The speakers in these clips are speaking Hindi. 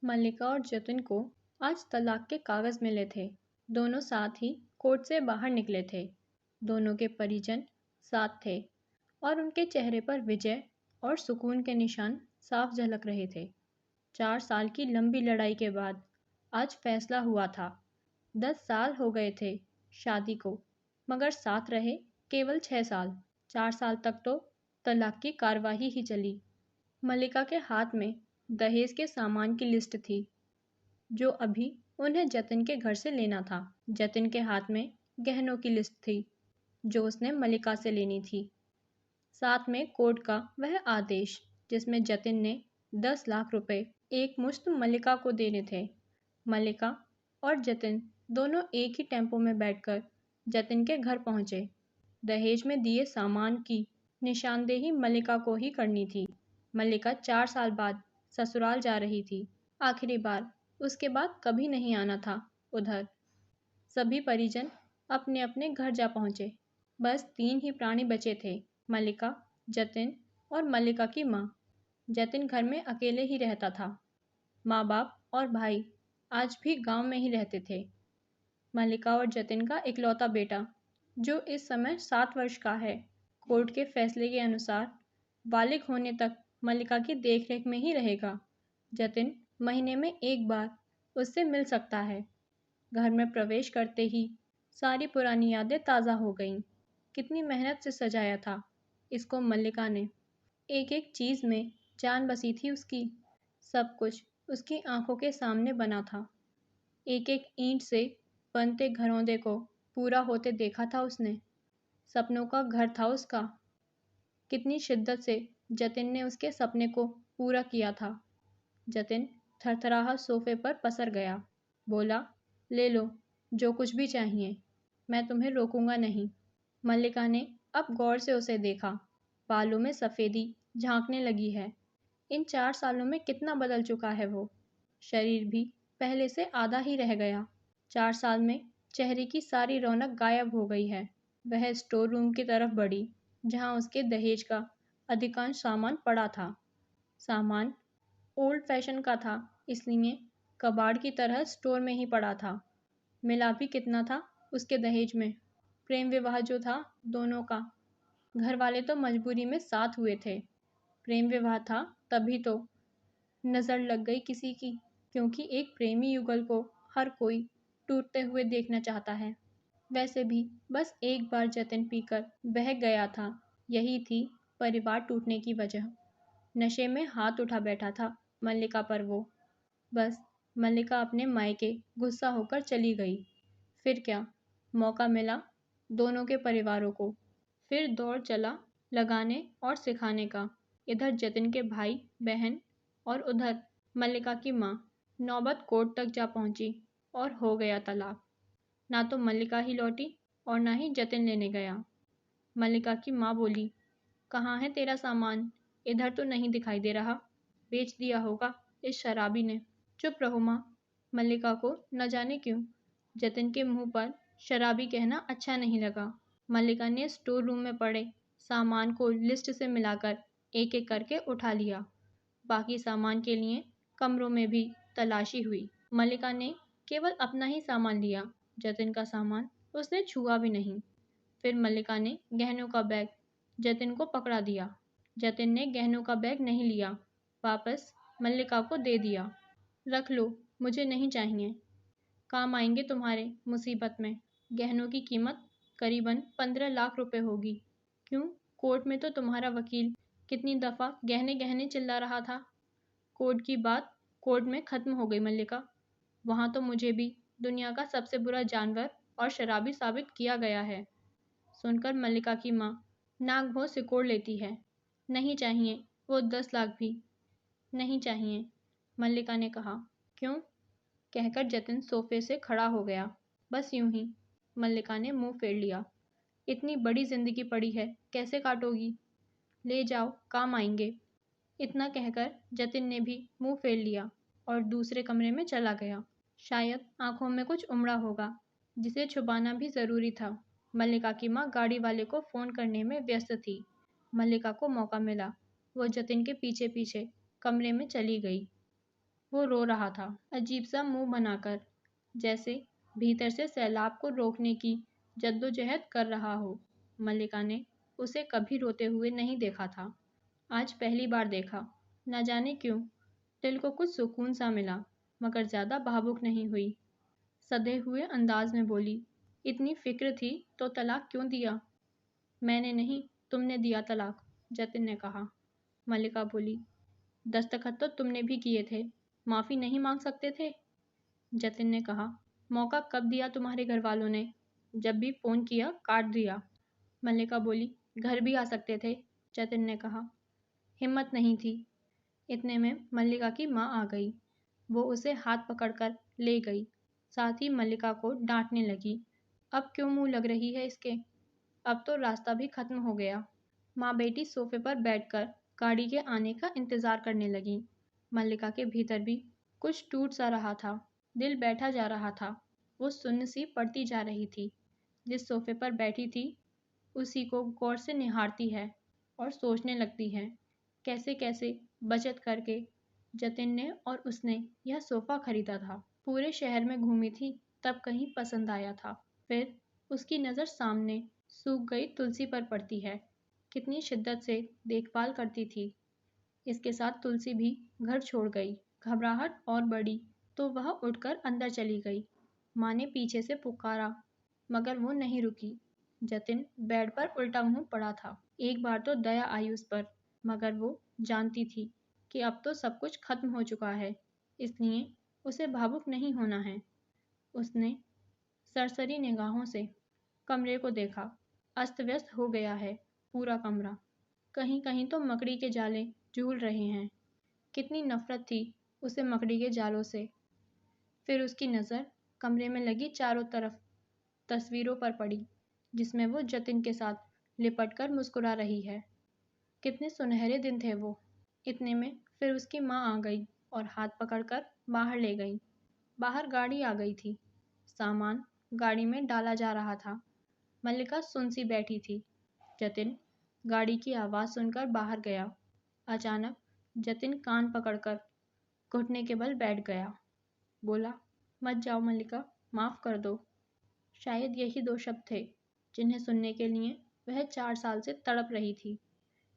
मल्लिका और जतिन को आज तलाक के कागज मिले थे। दोनों साथ ही कोर्ट से बाहर निकले थे। दोनों के परिजन साथ थे और उनके चेहरे पर विजय और सुकून के निशान साफ झलक रहे थे। 4 साल की लंबी लड़ाई के बाद आज फैसला हुआ था। 10 साल हो गए थे शादी को, मगर साथ रहे केवल 6 साल। 4 साल तक तो तलाक की कार्यवाही ही चली। मल्लिका के हाथ में दहेज के सामान की लिस्ट थी जो अभी उन्हें जतिन के घर से लेना था। जतिन के हाथ में गहनों की लिस्ट थी जो उसने मल्लिका से लेनी थी। साथ में कोर्ट का वह आदेश जिसमें जतिन ने 10 लाख रुपए एक मुश्त मल्लिका को देने थे। मल्लिका और जतिन दोनों एक ही टेम्पो में बैठकर जतिन के घर पहुंचे। दहेज में दिए सामान की निशानदेही मल्लिका को ही करनी थी। मल्लिका 4 साल बाद ससुराल जा रही थी। आखिरी बार, उसके बाद कभी नहीं आना था उधर। सभी परिजन अपने अपने घर जा पहुंचे। बस 3 ही प्राणी बचे थे, मल्लिका, जतिन और मल्लिका की माँ। जतिन घर में अकेले ही रहता था। माँ बाप और भाई आज भी गांव में ही रहते थे। मल्लिका और जतिन का इकलौता बेटा जो इस समय 7 वर्ष का है, कोर्ट के फैसले के अनुसार बालिग होने तक मल्लिका की देखरेख में ही रहेगा। जतिन महीने में एक बार उससे मिल सकता है। घर में प्रवेश करते ही सारी पुरानी यादें ताज़ा हो गईं। कितनी मेहनत से सजाया था इसको मल्लिका ने। एक एक चीज़ में जान बसी थी उसकी। सब कुछ उसकी आंखों के सामने बना था। एक एक ईंट से बनते घरौंदे को पूरा होते देखा था उसने। सपनों का घर था उसका। कितनी शिद्दत से जतिन ने उसके सपने को पूरा किया था। जतिन थरथराहा सोफे पर पसर गया। बोला, ले लो जो कुछ भी चाहिए, मैं तुम्हें रोकूंगा नहीं। मल्लिका ने अब गौर से उसे देखा। बालों में सफ़ेदी झांकने लगी है। इन 4 सालों में कितना बदल चुका है वो। शरीर भी पहले से आधा ही रह गया। 4 साल में चेहरे की सारी रौनक गायब हो गई है। वह स्टोर रूम की तरफ बढ़ी जहाँ उसके दहेज का अधिकांश सामान पड़ा था। सामान ओल्ड फैशन का था, इसलिए कबाड़ की तरह स्टोर में ही पड़ा था। मिला भी कितना था उसके दहेज में। प्रेम विवाह जो था दोनों का, घर वाले तो मजबूरी में साथ हुए थे। प्रेम विवाह था तभी तो नज़र लग गई किसी की, क्योंकि एक प्रेमी युगल को हर कोई टूटते हुए देखना चाहता है। वैसे भी बस एक बार जतिन पीकर बह गया था, यही थी परिवार टूटने की वजह। नशे में हाथ उठा बैठा था मल्लिका पर वो। बस मल्लिका अपने मायके गुस्सा होकर चली गई। फिर क्या, मौका मिला दोनों के परिवारों को। फिर दौर चला लगाने और सिखाने का। इधर जतिन के भाई बहन और उधर मल्लिका की माँ। नौबत कोर्ट तक जा पहुंची और हो गया तलाक। ना तो मल्लिका ही लौटी और ना ही जतिन लेने गया। मल्लिका की माँ बोली, कहाँ है तेरा सामान? इधर तो नहीं दिखाई दे रहा। बेच दिया होगा इस शराबी ने। चुप रहो माँ। मल्लिका को न जाने क्यों जतिन के मुंह पर शराबी कहना अच्छा नहीं लगा। मल्लिका ने स्टोर रूम में पड़े सामान को लिस्ट से मिलाकर एक एक करके उठा लिया। बाकी सामान के लिए कमरों में भी तलाशी हुई। मल्लिका ने केवल अपना ही सामान लिया। जतिन का सामान उसने छुआ भी नहीं। फिर मल्लिका ने गहनों का बैग जतिन को पकड़ा दिया। जतिन ने गहनों का बैग नहीं लिया, वापस मल्लिका को दे दिया। रख लो, मुझे नहीं चाहिए। काम आएंगे तुम्हारे मुसीबत में। गहनों की कीमत करीबन 15 लाख रुपए होगी। क्यों, कोर्ट में तो तुम्हारा वकील कितनी दफ़ा गहने गहने चिल्ला रहा था। कोर्ट की बात कोर्ट में ख़त्म हो गई मल्लिका। वहाँ तो मुझे भी दुनिया का सबसे बुरा जानवर और शराबी साबित किया गया है। सुनकर मल्लिका की माँ नाक भौं सिकोड़ लेती है। नहीं चाहिए वो 10 लाख भी नहीं चाहिए, मल्लिका ने कहा। क्यों, कहकर जतिन सोफे से खड़ा हो गया। बस यूं ही, मल्लिका ने मुंह फेर लिया। इतनी बड़ी जिंदगी पड़ी है, कैसे काटोगी? ले जाओ, काम आएंगे। इतना कहकर जतिन ने भी मुंह फेर लिया और दूसरे कमरे में चला गया। शायद आंखों में कुछ उमड़ा होगा जिसे छुपाना भी जरूरी था। मल्लिका की माँ गाड़ी वाले को फ़ोन करने में व्यस्त थी। मल्लिका को मौका मिला। वो जतिन के पीछे पीछे कमरे में चली गई। वो रो रहा था, अजीब सा मुंह बनाकर, जैसे भीतर से सैलाब को रोकने की जद्दोजहद कर रहा हो। मल्लिका ने उसे कभी रोते हुए नहीं देखा था। आज पहली बार देखा। न जाने क्यों दिल को कुछ सुकून सा मिला, मगर ज्यादा भावुक नहीं हुई। सधे हुए अंदाज में बोली, इतनी फिक्र थी तो तलाक क्यों दिया? मैंने नहीं, तुमने दिया तलाक, जतिन ने कहा। मल्लिका बोली, दस्तखत तो तुमने भी किए थे, माफी नहीं मांग सकते थे? जतिन ने कहा, मौका कब दिया तुम्हारे घर वालों ने? जब भी फोन किया काट दिया। मल्लिका बोली, घर भी आ सकते थे, जतिन ने कहा। हिम्मत नहीं थी। इतने में मल्लिका की माँ आ गई। वो उसे हाथ पकड़कर ले गई, साथ ही मल्लिका को डांटने लगी। अब क्यों मुंह लग रही है इसके? अब तो रास्ता भी खत्म हो गया। माँ बेटी सोफे पर बैठकर गाड़ी के आने का इंतजार करने लगी। मल्लिका के भीतर भी कुछ टूट सा रहा था। दिल बैठा जा रहा था। वो सुन्न सी पड़ती जा रही थी। जिस सोफे पर बैठी थी उसी को गौर से निहारती है और सोचने लगती है, कैसे कैसे बचत करके जतिन ने और उसने यह सोफा खरीदा था। पूरे शहर में घूमी थी, तब कहीं पसंद आया था। फिर उसकी नज़र सामने सूख गई तुलसी पर पड़ती है। कितनी शिद्दत से देखभाल करती थी। इसके साथ तुलसी भी घर छोड़ गई। घबराहट और बढ़ी तो वह उठकर अंदर चली गई। माँ ने पीछे से पुकारा, मगर वो नहीं रुकी। जतिन बेड पर उल्टा मुंह पड़ा था। एक बार तो दया आई उस पर, मगर वो जानती थी कि अब तो सब कुछ खत्म हो चुका है, इसलिए उसे भावुक नहीं होना है। उसने सरसरी निगाहों से कमरे को देखा। अस्त व्यस्त हो गया है पूरा कमरा। कहीं कहीं तो मकड़ी के जाले झूल रहे हैं। कितनी नफरत थी उसे मकड़ी के जालों से। फिर उसकी नज़र कमरे में लगी चारों तरफ तस्वीरों पर पड़ी, जिसमें वो जतिन के साथ लिपट कर मुस्कुरा रही है। कितने सुनहरे दिन थे वो। इतने में फिर उसकी माँ आ गई और हाथ पकड़कर बाहर ले गई। बाहर गाड़ी आ गई थी। सामान गाड़ी में डाला जा रहा था। मल्लिका सुन सी बैठी थी। जतिन गाड़ी की आवाज़ सुनकर बाहर गया। अचानक जतिन कान पकड़कर घुटने के बल बैठ गया। बोला, मत जाओ मल्लिका, माफ़ कर दो। शायद यही दो शब्द थे जिन्हें सुनने के लिए वह 4 साल से तड़प रही थी।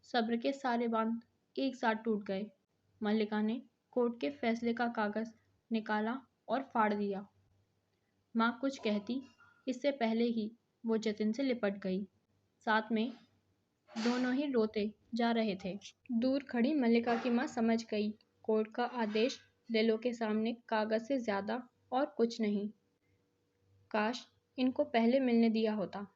सब्र के सारे बांध एक साथ टूट गए। मल्लिका ने कोर्ट के फैसले का कागज निकाला और फाड़ दिया। माँ कुछ कहती इससे पहले ही वो जतिन से लिपट गई। साथ में दोनों ही रोते जा रहे थे। दूर खड़ी मल्लिका की माँ समझ गई, कोर्ट का आदेश दिलों के सामने कागज से ज्यादा और कुछ नहीं। काश इनको पहले मिलने दिया होता।